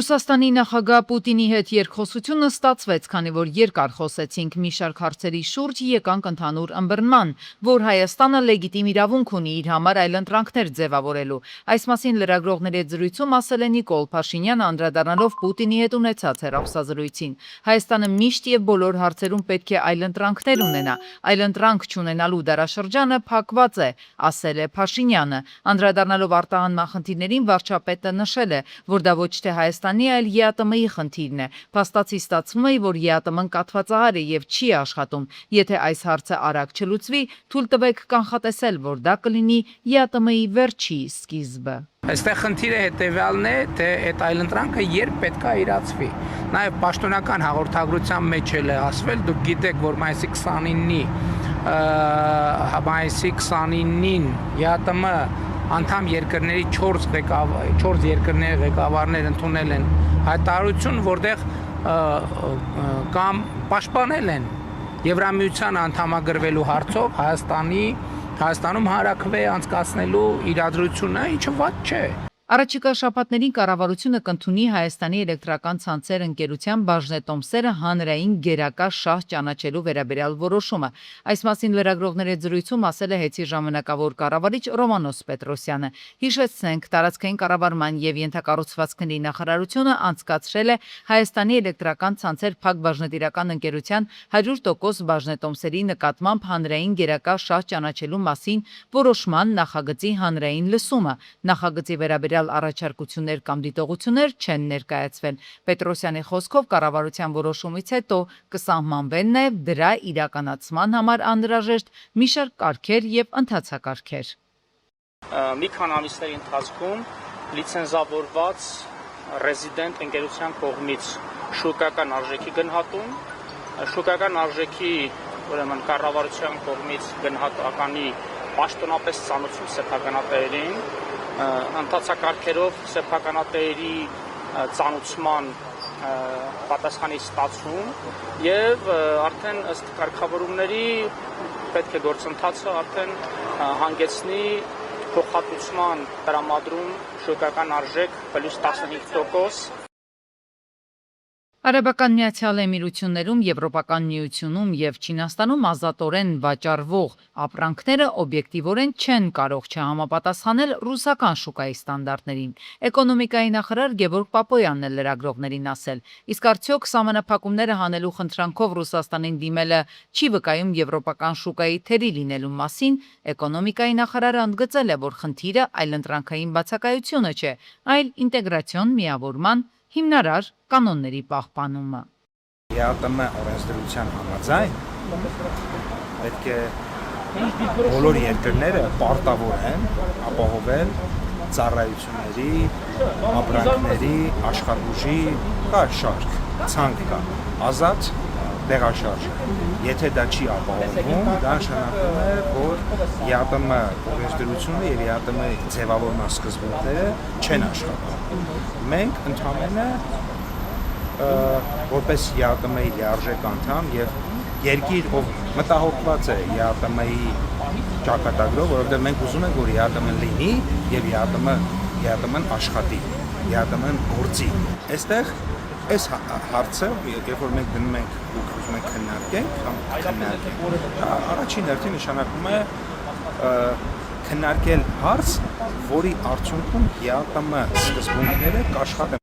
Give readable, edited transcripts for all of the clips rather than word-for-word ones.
Ռուսաստանի նախագահ Պուտինի հետ երկխոսությունը ստացվեց, քանի որ երկար խոսեցինք մի շարք հարցերի շուրջ եկանք ընդհանուր ըմբռնման, որ Հայաստանը լեգիտիմ իրավունք ունի իր համար այլընտրանքներ ձևավորելու։ Այս մասին լրագրողների հետ զրույցում ասել է Նիկոլ Փաշինյանը, անդրադառնալով Պուտինի հետ ունեցած հեռախոսազրույցին։ Հայաստանը միշտ եւ բոլոր հարցերում պետք է այլընտրանքներ ունենա։ Այլընտրանք չունենալու դարաշրջանը փակված է, ասել է Փաշինյանը։ Անդրադառնալով արտահանման խնդիրներին, վարչապետը նշել է, որ դա ոչ թե Հայաստանի, այլ ԵԱՏՄ-ի խնդիրն է։ Փաստացի ստացվում է, որ ԵԱՏՄ-ն կաթվածահար է եւ չի աշխատում։ Եթե այս հարցը արագ չլուծվի, թույլ տվեք կանխատեսել, որ դա կլինի ԵԱՏՄ-ի վերջի սկիզբը։ Այստեղ խնդիրը հետևյալն է, թե այդ այլընտրանքը երբ պետք է իրացվի։ Նաև պաշտոնական հաղորդագրության մեջ էլ է ասվել, դուք գիտեք, որ մայիսի 29-ին ԵԱՏՄ անդամ երկրների 4 երկրների ղեկավարներ ընդունել են հայտարարություն, որտեղ կամ պաշտպանել են Եվրամիության անդամագրվելու հարցով Հայաստանում հանրաքվե անցկացնելու իրադրությունը, ինչը վատ չէ։ Առաջիկա շաբաթներին կառավարությունը կընդունի Հայաստանի էլեկտրական ցանցեր ընկերության բաժնետոմսերը հանրային գերակա շահ ճանաչելու վերաբերյալ որոշումը։ Այս մասին լրագրողների հետ զրույցում ասել է ՀԵՑ-ի ժամանակավոր կառավարիչ Ռոմանոս Պետրոսյանը։ Հիշեցնենք, տարածքային կառավարման եւ ենթակառուցվածքների նախարարությունը անցկացրել է Հայաստանի էլեկտրական ցանցեր փակ բաժնետիրական ընկերության 100% բաժնետոմսերի նկատմամբ հանրային գերակա շահ ճանաչելու մասին որոշման նախագծի հանրային լսումը։ Նախագծի վերաբերյալ առաջարկություններ կամ դիտողություններ չեն ներկայացվել։ Պետրոսյանի խոսքով կառավարության որոշումից հետո կսահմանվեն նաև դրա իրականացման համար անհրաժեշտ մի շարք կարգեր եւ ընթացակարգեր։ Մի քանի ամիսների ընթացքում լիցենզավորված ռեզիդենտ ընկերության կողմից շուկական արժեքի գնահատում, շուկական արժեքի ուրեմն կառավարության կողմից գնահատականի պաշտոնապես ծանոթում սեփականատերերին, ընթացակարգերով սեփականատերերի ծանոթման պատասխանի ստացում եւ արդեն ըստ կարգավորումների պետք է գործընթացը արդեն հանգեցնի փոխհատուցման տրամադրում շուկական արժեք +15%։ Արաբական Միացյալ Էմիրություններում, Եվրոպական միությունում եւ Չինաստանում ազատորեն վաճառվող ապրանքները օբյեկտիվորեն չեն կարող չհամապատասխանել ռուսական շուկայի ստանդարտներին։ Էկոնոմիկայի նախարար Գևորգ Պապոյանն է լրագրողներին ասել։ Իսկ արդյոք սահմանափակումները հանելու խնդրանքով Ռուսաստանին դիմելը չի վկայում եվրոպական շուկայի թերի լինելու մասին։ Էկոնոմիկայի նախարարը ընդգծել է, որ խնդիրը այլընտրանքային բացակայությունը չէ, այլ ինտեգրացիոն միավորման հիմնարար կանոնների պահպանումը։ ԵԱՏՄ օրենսդրության համաձայն պետք է բոլոր երկրները պարտավոր են ապահովել ծառայությունների, ապրանքների, աշխատուժի կա շարք, ցանկ կա, ազատ տեղաշարժ։ Եթե դա չի ապահովում, դա նշանակում է, որ ԵԱՏՄ օրենսդրությունը եւ ԵԱՏՄ-ի ձևավորման սկզբունքները չեն աշխատում։ Մենք ընդհանրապես որպես ԵԱՏՄ-ի լիարժեք անդամ եւ երկիր, ով մտահոգված է ԵԱՏՄ-ի ճակատագրով, որովհետեւ մենք ուզում ենք, որ ԵԱՏՄ-ն լինի եւ ԵԱՏՄ-ն աշխատի, ԵԱՏՄ-ն գործի։ Այստեղ այս հարցը, երբ որ մենք դնում ենք ու ուզում ենք քննարկենք, առաջին հերթին նշանակում է քննարկել հարց, որի արդյունքում ԵԱՏՄ սկզբունքները կաշխատեն։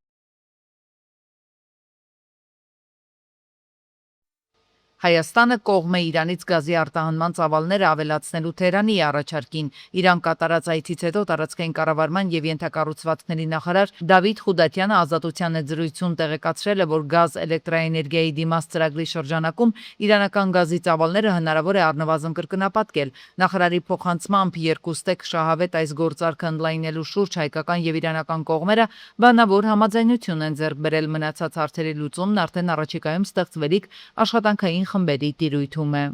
Հայաստանը կողմ է Իրանից գազի արտահանման ծավալները ավելացնելու Թեհրանի առաջարկին։ Իրան կատարած այցից հետո տարածքային կառավարման եւ ենթակառուցվածքների նախարար Դավիթ Խուդատյանը Ազատության հետ զրույցում տեղեկացրել է, որ գազ էլեկտրաէներգիայի դիմաց ծրագրի շրջանակում իրանական գազի ծավալները հնարավոր է առնվազն կրկնապատկել։ Նախարարի փոխանցմամբ երկուստեք շահավետ այս գործարքը ընդլայնելու շուրջ հայկական եւ իրանական կողմերը բանավոր համաձայնություն են ձեռք բերել։ Մնացած հարցերի լուծումն արդեն առաջիկայում ստեղծվելիք աշխատանքային խմբերի տիրույթում է։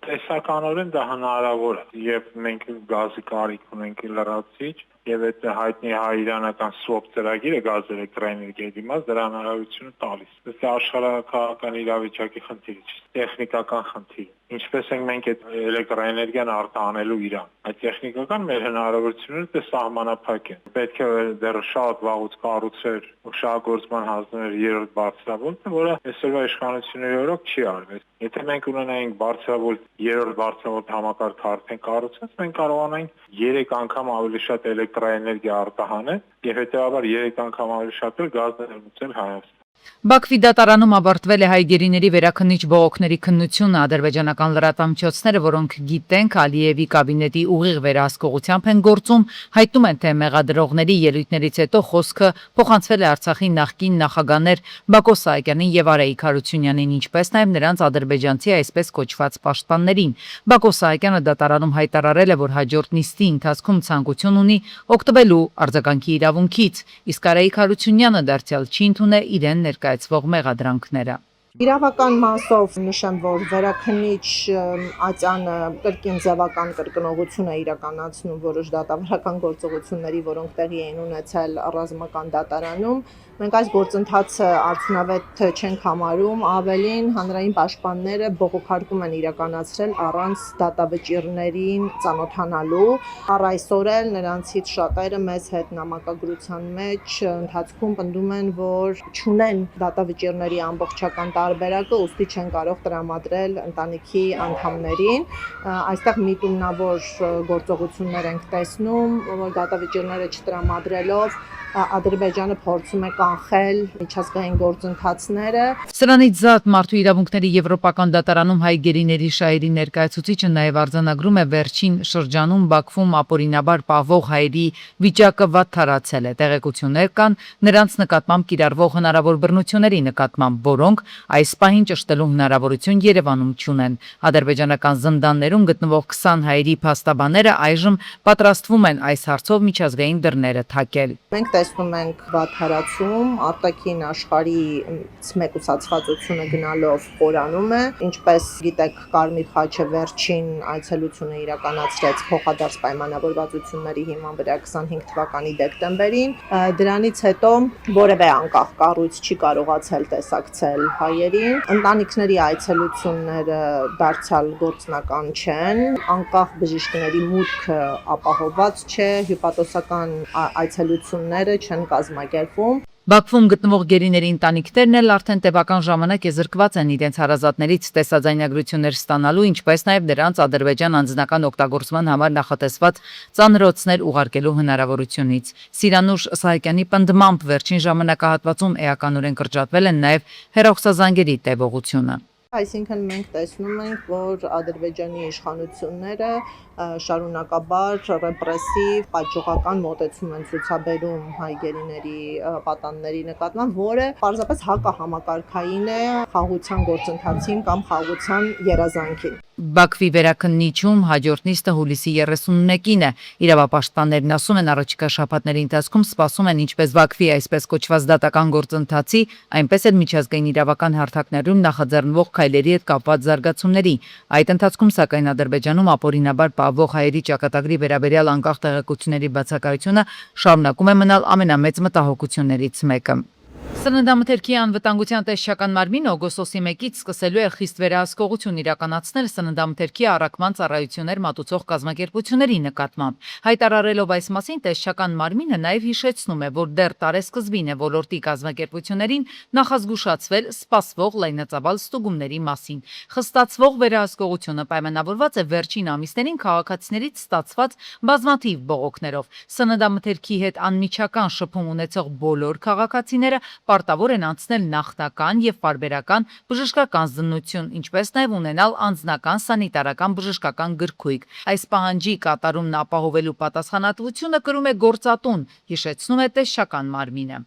Տեսականորեն դա հնարավոր է, եւ մենք գազի կարիք ունենք լրացիչ, եւ այդ հայտնի հայ-իրանական SWAP ծրագիրը գազ էլեկտրաէներգիայի դիմաց դրա հնարավորությունը տալիս։ Դա աշխարհակահական իրավիճակի խնդիր չէ, տեխնիկական խնդիր։ Ինչպես ենք մենք այդ էլեկտրաէներգիան արտահանելու Իրան։ Այդ տեխնիկական մեր հնարավորությունները դե սահմանափակ են։ Պետք է դեռ շատ վաղուց կառուցեր ու շահգործման հանձնել երրորդ բարձրավոլտը, որը այսօրվա իշխանությունների օրոք չի արվել։ Եթե մենք ունենայինք բարձրավոլտ երրորդ բարձրավոլտ համակարգը արդեն կառուցած, մենք կարողանայինք 3 անգամ ավելի շատ էլեկտրաէներգիա արտահանել եւ հետեւաբար 3 անգամ ավելի շատ գազ ներմուծել Հայաստան։ Բաքվի դատարանում ավարտվել է հայ գերիների վերաքննիչ բողոքների քննությունը։ Ադրբեջանական լրատվամիջոցները, որոնք գիտենք Ալիևի կաբինետի ուղիղ վերահսկողությամբ են գործում, հայտնում են, թե մեղադրողների ելույթներից հետո խոսքը փոխանցվել է Արցախի նախկին նախագահներ Բակո Սահակյանին եւ Արայիկ Հարությունյանին, ինչպես նաեւ նրանց ադրբեջանցի այսպես կոչված պաշտպաններին։ Բակո Սահակյանը դատարանում հայտարարել է, որ հաջորդ նիստի ընթացքում ցանկություն ունի օգտվելու արձագանքի իրավունքից, իսկ Արայիկ Հարությունյանը դարձյալ չի ընդունել իրեն ներկայացվող մեղադրանքները։ Իրավական մասով նշեմ, որ վերաքննիչ ատյանը կրկին ձևական կրկնողություն է իրականացնում որոշ դատավարական գործողությունների, որոնք տեղի էին ունեցել ռազմական դատարանում։ Մենք այս գործընթացը արդյունավետ չենք համարում, ավելին հանրային պաշտպանները բողոքարկում են իրականացրել առանց դատավճիռներին ծանոթանալու։ Առ այսօր էլ նրանցից շատերը մեզ հետ նամակագրության մեջ ընթացքում պնդում են, որ չունեն դատավճիռների ամբողջական տարբերակը, ուստի չեն կարող տրամադրել ընտանիքի անդամներին։ Այստեղ միտումնավոր գործողություններ ենք տեսնում, որ դատավճիռները չտրամադրելով Ադրբեջանը փորձում է կանխել միջազգային գործընթացները։ Սրանից զատ մարդու իրավունքների եվրոպական դատարանում հայ գերիների շահերի ներկայացուցիչը նաև արձանագրում է վերջին շրջանում Բաքվում ապօրինաբար պահվող հայերի վիճակը վատթարացել է։ Տեղեկություններ կան նրանց նկատմամբ կիրառվող հնարավոր բռնությունների նկատմամբ, որոնք այս պահին ճշտելու հնարավորություն Երևանում չունեն։ Ադրբեջանական զնդաններում գտնվող 20 հայերի փաստաբանները այժմ պատրաստվում են այս հարցով միջազգային դռները թակել։ Մենք տեսնում ենք վատթարացում, արտաքին աշխարհի մեկուսացվածությունը գնալով խորանում է, ինչպես գիտեք, Կարմիր խաչը վերջին այցելությունը իրականացրեց փոխադարձ պայմանավորվածությունների հիման վրա 25 թվականի դեկտեմբերին։ Դրանից հետո որևէ անկախ կառույց չի կարողացել տեսակցել հայերին։ Ընտանիքների այցելությունները դարձյալ գործնական չեն, անկախ բժիշկների մուտքը ապահովված չէ, հյուպատոսական այցելությունները չեն կազմակերպվում։ Բաքվում գտնվող գերիների ընտանիքներն էլ արդեն տևական ժամանակ եզրկված են իրենց հարազատներից տեսաձայնագրություններ ստանալու, ինչպես նաև նրանց Ադրբեջան անձնական օգտագործման համար նախատեսված ծանրոցներ ուղարկելու հնարավորությունից։ Սիրանուշ Սահակյանի պնդմամբ վերջին ժամանակահատվածում էականորեն կրճատվել են նաև հեռախոսազանգերի տևողությունը։ Այսինքն մենք տեսնում ենք, որ Ադրբեջանի իշխանությունները շարունակաբար ռեպրեսիվ, պատժողական մոտեցում են ցուցաբերում հայ գերիների պատանների նկատմամբ, որը պարզապես հակահամակարգային է խաղաղության գործընթացին կամ խաղաղության երազանքին։ Բաքվի վերաքննիչում հաջորդ նիստը հուլիսի 31-ին է։ Իրավապաշտպաններն ասում են, առաջիկա շաբաթների ընթացքում սպասում են ինչպես Բաքվի այսպես կոչված դատական գործընթացի, այնպես էլ միջազգային իրավական հարթակներում նախաձեռնվող քայլերի հետ կապված զարգացումների։ Այդ ընթացքում սակայն Ադրբեջանում ապօրինաբար պահվող հայերի ճակատագրի վերաբերյալ անկախ տեղեկությունների բացակայությունը շարունակում է մնալ ամենամեծ մտահոգություններից մեկը։ Սննդամթերքի անվտանգության տեսչական մարմինը օգոստոսի 1-ից սկսելու է խիստ վերահսկողություն իրականացնել սննդամթերքի առաքման ծառայություններ մատուցող կազմակերպությունների նկատմամբ։ Հայտարարելով այս մասին, տեսչական մարմինը նաև հիշեցնում է, որ դեռ տարեսկզբին է ոլորտի կազմակերպություններին նախազգուշացվել սպասվող լայնածավալ ստուգումների մասին։ Խստացվող վերահսկողությունը պայմանավորված է վերջին ամիսներին քաղաքացիներից ստացված բազմաթիվ բողոքներով։ Սննդամթերքի հետ անմիջական շփում ունեցող բոլոր քաղաքացիները պարտավոր են անցնել նախնական եւ պարբերական բժշկական զննություն, ինչպես նաեւ ունենալ անձնական սանիտարական բժշկական գրքույկ։ Այս պահանջի կատարումն ապահովելու պատասխանատվությունը կրում է գործատուն, հիշեցնում է տեսչական մարմինը։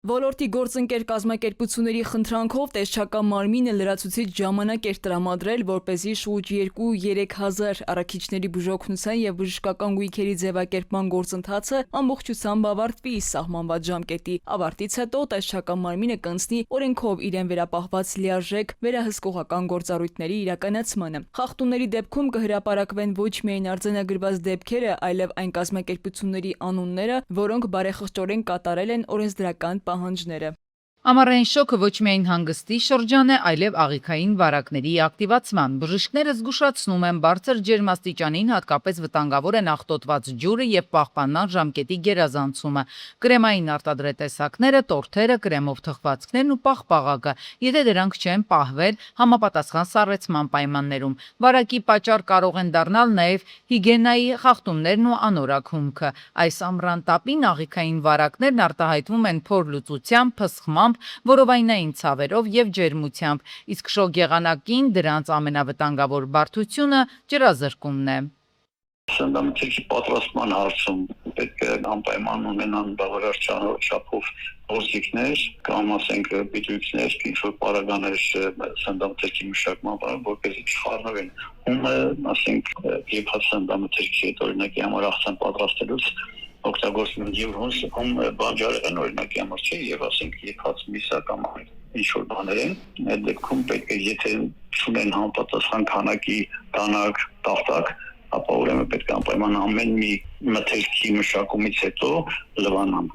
Ոլորտի գործընկեր կազմակերպությունների խնդրանքով տեսչական մարմինը լրացուցիչ ժամանակ էր տրամադրել, որպեսզի շուրջ 2-3 հազար առաքիչների բուժօգնության եւ բժշկական գույքերի ձևակերպման գործընթացը ամբողջությամբ ավարտվի սահմանված ժամկետի ավարտից հետո տեսչական մարմինը կընծնի օրենքով իրեն վերապահված լիարժեք վերահսկողական գործառույթների իրականացմանը։ Խախտումների դեպքում կհրապարակվեն ոչ միայն արձանագրված դեպքերը, այլև այն կազմակերպությունների անունները, որոնք բարեխղճորեն կատարել են օրենսդրական պահանջները։ Ամառային շոկը ոչ միայն հանգստի շրջան է, այլև աղիքային վարակների ակտիվացման։ Բժիշկները զգուշացնում են բարձր ջերմաստիճանին հատկապես վտանգավոր են աղտոտված ջուրը եւ պահպանման ժամկետի գերազանցումը։ Կրեմային արտադրետեսակները, տորթերը, կրեմով թխվածքներն ու պաղպաղակը, եթե դրանք չեն պահվել համապատասխան սառեցման պայմաններում։ Վարակի պատճառ կարող են դառնալ նաեւ հիգիենայի խախտումներն ու անորակ հումքը։ Այս ամռան տապին աղիքային վարակներն արտահայտվում են փորլուծությամբ, փսխմամբ, որովայնային ցավերով եւ ջերմությամբ, իսկ շոկ եղանակին դրանց ամենավտանգավոր բարդությունը ջրազրկումն է։ Սննդամթերքի պատրաստման հարցում պետք է անպայման ունենան բավարար չափով գործիքներ, կամ ասենք բիտույթներ, ինչ-որ պարագաներ սննդամթերքի մշակման, որպեսզի չխառնվեն։ Ումը, ասենք, եփած սննդամթերքի հետ օրինակի համար աղցան պատրաստելուց օգտագործում են եւ հում բանջարեղեն օրինակի համար չէ եւ ասենք եփած միսա կամ ինչ որ բաներ են, այդ դեպքում պետք է եթե չունեն համապատասխան քանակի դանակ, տախտակ, ապա ուրեմն պետք է անպայման ամեն մի մթերքի մշակումից հետո լվանան։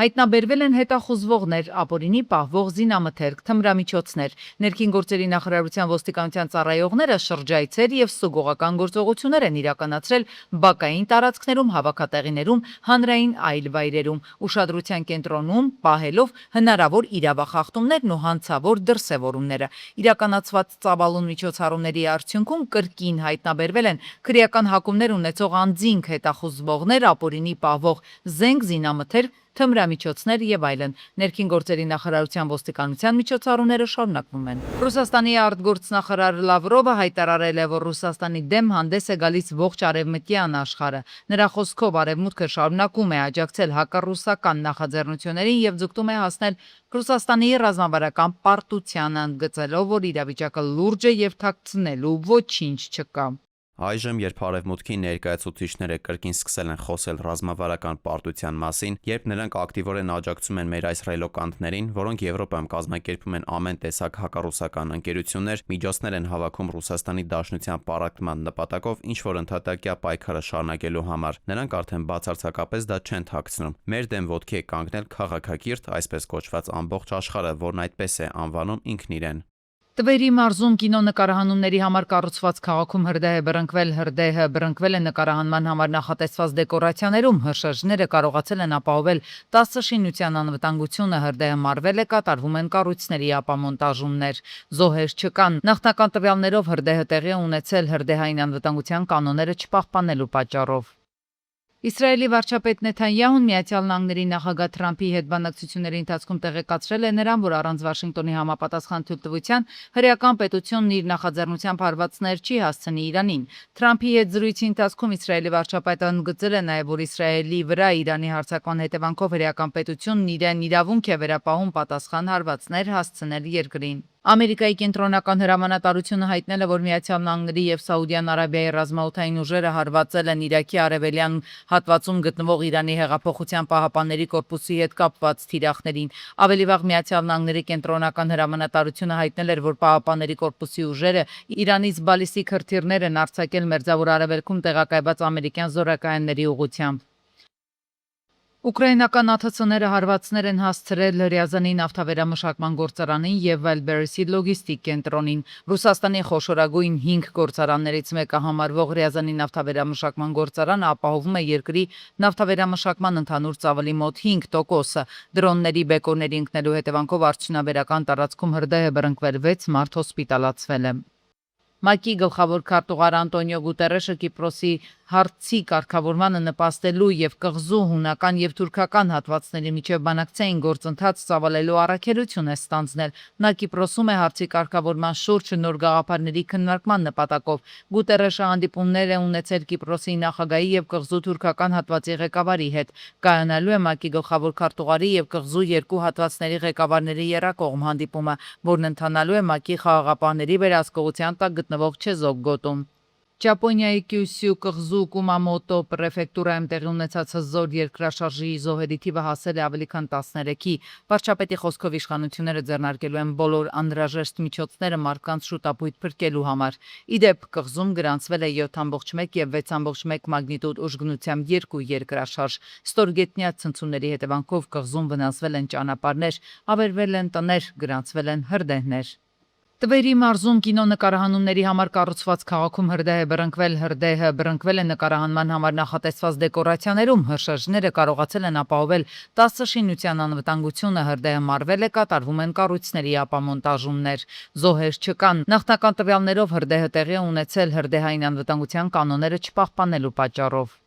Հայտնաբերվել են հետախուզվողներ, ապօրինի պահվող զինամթերք, թմրամիջոցներ։ Ներքին գործերի նախարարության ոստիկանության ծառայողները շրջայցեր եւ սուգողական գործողություններ են իրականացրել բակային տարածքներում, հավաքատեղիներում, հանրային այլ վայրերում, ուշադրության կենտրոնում պահելով հնարավոր իրավախախտումներն ու հանցավոր դրսևորումները։ Իրականացված ծավալուն միջոցառումների արդյունքում կրկին հայտնաբերվել են քրեական հակումներ ունեցող անձինք, հետախուզվողներ, ապօրինի պահվող զենք, զինամթերք, թմրամիջոցներ եւ այլն։ Ներքին գործերի նախարարության ոստիկանության միջոցառումները շարունակվում են։ Ռուսաստանի արտգործնախարար Լավրովը հայտարարել է, որ Ռուսաստանի դեմ հանդես է գալիս ողջ արևմտյան աշխարհը։ Նրա խոսքով արևմուտքը շարունակում է աջակցել հակառուսական նախաձեռնություններին եւ ձգտում է հասնել Ռուսաստանի ռազմավարական պարտությանը, ընդգծելով, որ իրավիճակը լուրջ է եւ թաքցնելու ոչինչ չկա։ Այժմ, երբ արևմուտքի ներկայացուցիչները կրկին սկսել են խոսել ռազմավարական պարտության մասին, երբ նրանք ակտիվորեն աջակցում են մեր այս ռելոկանտներին, որոնք Եվրոպայում կազմակերպում են ամեն տեսակ հակառուսական ընկերություններ, միջոցներ են հավաքում Ռուսաստանի Դաշնության պառակտման նպատակով ինչ-որ ընդհատակյա պայքարը շարունակելու համար, նրանք արդեն բացարձակապես դա չեն թաքցնում։ Մեր դեմ ոտքի է կանգնել քաղաքակիրթ, այսպես կոչված ամբողջ աշխարհը, որն այդպես է անվանում ինքն իրեն։ Տվերի մարզում կինոնկարահանումների համար կառուցված քաղաքում հրդեհ է բռնկվել։ Հրդեհը բռնկվել է նկարահանման համար նախատեսված դեկորացիաներում։ ՀՇԺ-ները կարողացել են ապահովել 10 շինության անվտանգությունը։ Հրդեհը մարվել է, կատարվում են կառույցների ապամոնտաժումներ։ Զոհեր չկան։ Նախնական տվյալներով հրդեհը տեղի է ունեցել հրդեհային անվտանգության կանոնները չպահպանելու պատճառով։ Իսրայելի վարչապետ Նեթանյահուն Միացյալ Նահանգների նախագահ Թրամփի հետ բանակցությունների ընթացքում տեղեկացրել է նրան, որ առանց Վաշինգտոնի համապատասխան թույլտվության հրեական պետությունն իր նախաձեռնությամբ հարվածներ չի հասցնի Իրանին։ Թրամփի հետ զրույցի ընթացքում Իսրայելի վարչապետը ընդգծել է նաև, որ Իսրայելի վրա Իրանի հարձակման հետևանքով հրեական պետությունն իրեն իրավունք է վերապահում պատասխան հարվածներ հասցնել երկրին։ Ամերիկայի կենտրոնական հրամանատարությունը հայտնել է, որ Միացյալ Նահանգների եւ Սաուդյան Արաբիայի ռազմաօդային ուժերը հարվածել են Իրաքի արևելյան հատվածում գտնվող Իրանի հեղափոխության պահապանների կորպուսի հետ կապված թիրախներին։ Ավելի վաղ Միացյալ Նահանգների կենտրոնական հրամանատարությունը հայտնել էր, որ պահապանների կորպուսի ուժերը Իրանից բալիստիկ հրթիռներ են արձակել Մերձավոր Արևելքում տեղակայված ամերիկյան զորակայանների ուղղությամբ։ Ուկրաինական ԱԹՑ-ները հարվածներ են հասցրել Ռիազանի նավթավերամշակման գործարանին եւ Վելբերեսի լոգիստիկ կենտրոնին։ Ռուսաստանի խոշորագույն 5 գործարաններից մեկը համարվող Ռիազանի նավթավերամշակման գործարանը ապահովում է երկրի նավթավերամշակման ընդհանուր ծավալի մոտ 5%-ը։ Դրոնների բեկորների ընկնելու հետևանքով արդյունաբերական տարածքում հրդեհ է բռնկվել, 6 մարդ հոսպիտալացվել է։ ՄԱԿ-ի գլխավոր քարտուղար Անտոնիո Գուտերեշը Կիպրոսի հարցի կարգավորմանը նպաստելու եւ կղզու հունական եւ թուրքական հատվածների միջև բանակցային գործընթաց ծավալելու առաքելություն է ստանձնել։ Նա Կիպրոսում է հարցի կարգավորման շուրջ նոր գաղափարների քննարկման նպատակով։ Գուտերեշը հանդիպումներ է ունեցել Կիպրոսի նախագահի եւ կղզու թուրքական հատվածի ղեկավարի հետ։ Կայանալու է ՄԱԿ-ի գլխավոր քարտուղարի եւ կղզու երկու հատվածների ղեկավարների եռակողմ հանդիպումը, որն ընթանալու է ՄԱԿ-ի խաղաղապահների վերահսկողության տակ գտնվող Չեզոկ գոտում։ Ճապոնիայի Կյուսյու կղզու Կումամոտո պրեֆեկտուրայում տեղի ունեցած հզոր երկրաշարժի զոհերի թիվը հասել է ավելի քան 13-ի։ Վարչապետի խոսքով իշխանությունները ձեռնարկելու են բոլոր անհրաժեշտ միջոցները մարդկանց շուտապույտ փրկելու համար։ Իդեպ կղզում գրանցվել է 7.1 եւ 6.1 մագնիտուդ ուժգնությամբ 2 երկրաշարժ։ Ստորգետնյա ցնցումների հետևանքով կղզում վնասվել են ճանապարհներ, ավերվել են տներ, գրանցվել են հրդեհներ։ Տվերի մարզում կինո նկարահանումների համար կառուցված քաղաքում հրդեհ է բռնկվել։ Հրդեհը բռնկվել է նկարահանման համար նախատեսված դեկորացիաներում։ Հրշեջները կարողացել են ապահովել 10 շինության անվտանգությունը։ Հրդեհը մարվել է, կատարվում են կառույցների ապամոնտաժումներ։ Զոհեր չկան։ Նախնական տվյալներով հրդեհը տեղի է ունեցել հրդեհային անվտանգության կանոնները չպահպանելու պատճառով։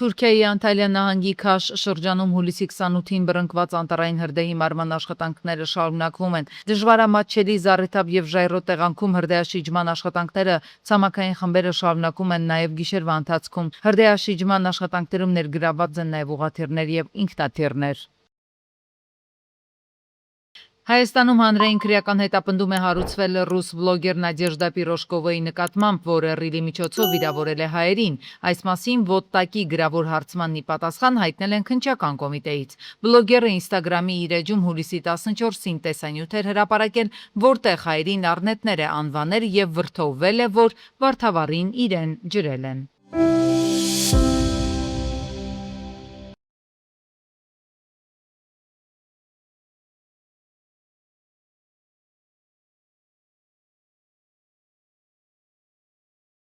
Թուրքիայի Անտալիա նահանգի Քաշ շրջանում հուլիսի 28-ին բռնկված անտառային հրդեհի մարման աշխատանքները շարունակվում են։ Դժվարամատչելի Զառիթափ եւ Ժայռո տեղանքում հրդեհաշիջման աշխատանքները ցամաքային խմբերը շարունակում են նաեւ գիշերվա ընթացքում։ Հրդեհաշիջման աշխատանքներում ներգրավված են նաեւ ուղղաթիռներ եւ ինքնաթիռներ։ Հայաստանում հանրային քրեական հետապնդում է հարուցվել ռուս վլոգեր Նադեժդա Պիրոշկովայի նկատմամբ, որը ռիլի միջոցով վիրավորել է հայերին։ Այս մասին ոտ-տակի գրավոր հարցմանն ի պատասխան հայտնել են քննչական կոմիտեից։ Վլոգերը Instagram-ի իր էջում հուլիսի 14-ին տեսանյութ էր հրապարակել, որտեղ հայերին առնետներ է անվանել եւ վրդովվել է, որ Վարդավառին իրեն ջրել են։